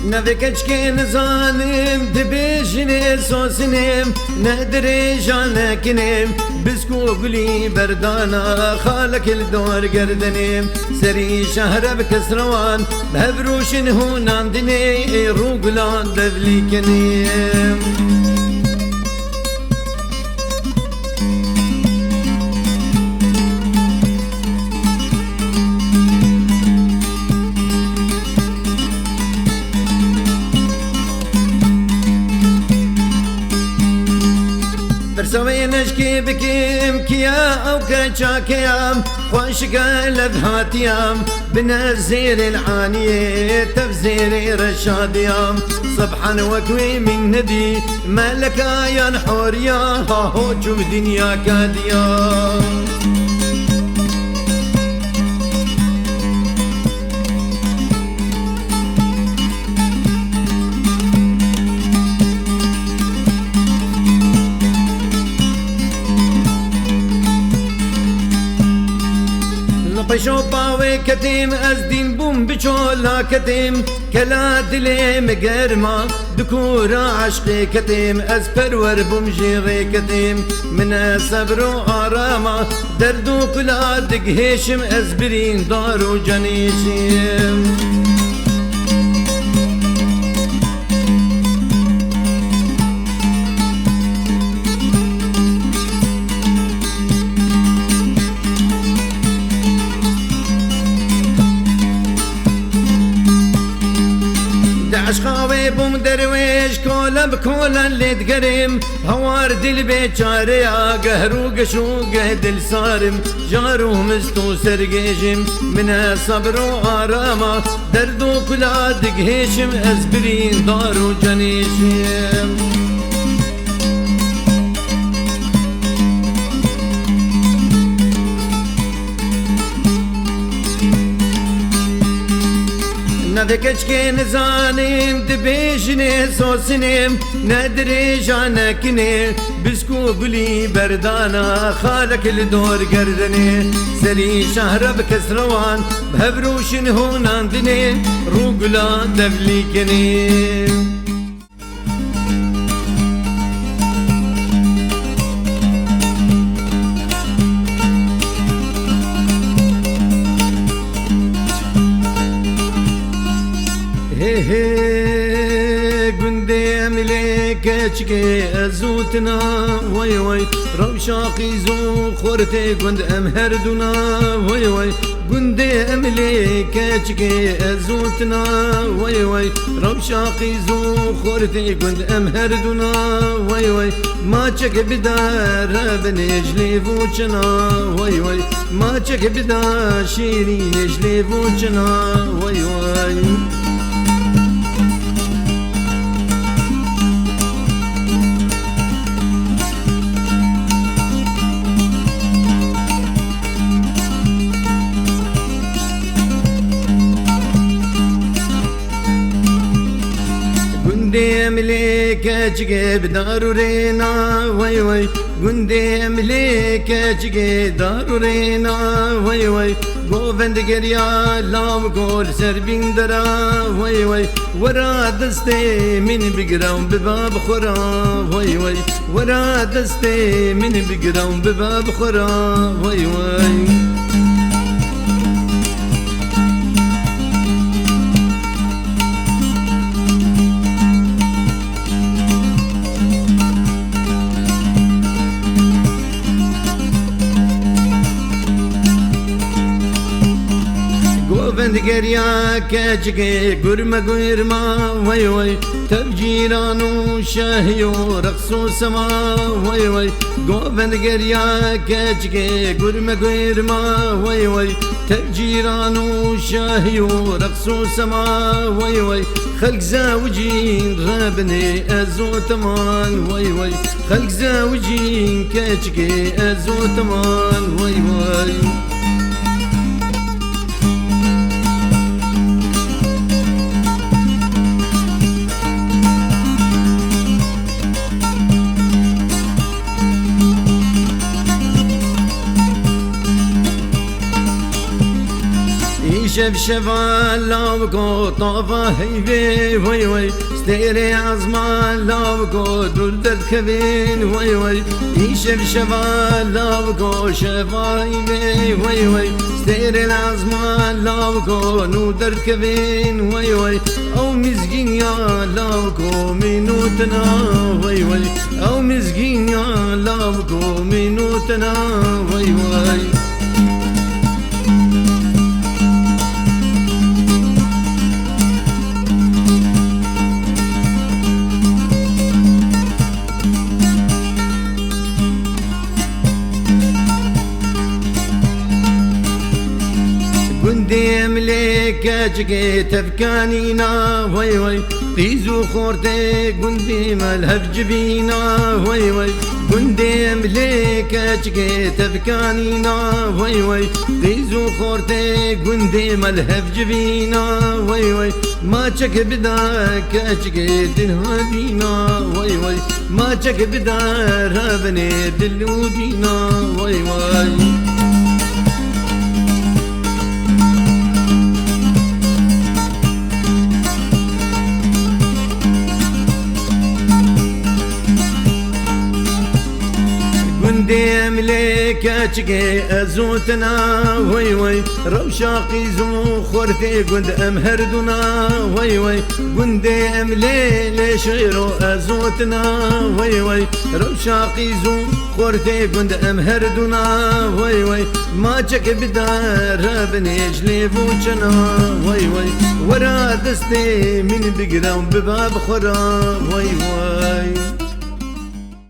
نفكش كين زانم دبيجني سوسنم ندري جانكنم بسكو قلي بردانا خالك الدور قردنم سري شهر بكسروان بهبروشن هون عندني روغلان دبليكنم برسوي نشكي بكيم كيا أو كشاكيام خوشقا لذهاتيام بنزير العانية تفزير رشاديام صبحا وكوي من ندي ملكا ينحوريا هاهو شوف دنيا كاديام بشو باوي كتيم أزدين بوم بچولا كتيم كلا دلي مقرما دكورا عشقي كتيم أز پرور بوم جيغي كتيم من صبر وآراما دردو كلا دقهيشم أز برين دارو جنيشم عشقاوي بوم درويش كولا بكولا اللي تقرم هوار دل بيچاريا قهرو قشو قهدل صارم جارو مستو سرقيشم من صبر وآراما دردو كلا دقهيشم أزبرين دارو جنيشم نفكش كين زانم دبيجني سوسنم ندري جانكني بسكو قلي بردانا خالك الدور قردني سري شهر بكسروان بهبروشن هون عندني روغلا دفليكني قندي مليك اشكي ازوتنا وي وي روشاقي زو خورتي قند امهردنا وي وي قندي مليك اشكي ازوتنا وي وي روشاقي زو خورتي قند امهردنا وي وي ما تشك بدار بنجلي فوچنا وي وي ما تشك بدار شيري نجلي فوچنا وي وي قندي مليك اشقي بدارو رينا وي وي قندي مليك اشقي دارو رينا وي وي قوفند قريا لام قول سربين درا وي وي ورا دستي من بقراون بباب خورا وي وي ورا دستي من بقراون بباب خورا وي وي بند قريا كاجقي قرمة قرما وي وي تفجيرانو شاهيو رقصو سما وي وي بند قريا كاجقي قرمة قرما وي وي تفجيرانو شاهيو رقصو سما وي وي خلق زاوجين رابني ازو تمان وي وي خلق زاوجين كاجقي ازو تمان وي وي يشف شفال لابكو طافا هيبي وي وي ستيري عزمان لابكو دولدت كبين وي وي يشف شفال لابكو شفا هيبي وي وي ستيري العزمان لابكو نودرت كبين وي وي او مزقين يا لابكو منوتنا وي وي او مزقين يا لابكو منوتنا وي وي قندي مليك اجقي تفكانينا وي وي قيزو خورتي قندي ملهف جبينا وي وي قندي مليك اجقي تفكانينا وي وي قيزو خورتي قندي ملهف جبينا وي وي ما تشك بداك اجقي دلهادينا وي وي ما تشك بدا رابني دلودينا وي وي قندي مليك اشقي ازوتنا وي وي روشاقي زو خورتي قند امهردنا وي وي قندي املي ليش غيرو ازوتنا وي وي روشاقي زو خورتي قند امهردنا وي وي ما تشك بدار بنيج لي بوچنا وي وي ورا دستي من بقرا بباب خرا وي وي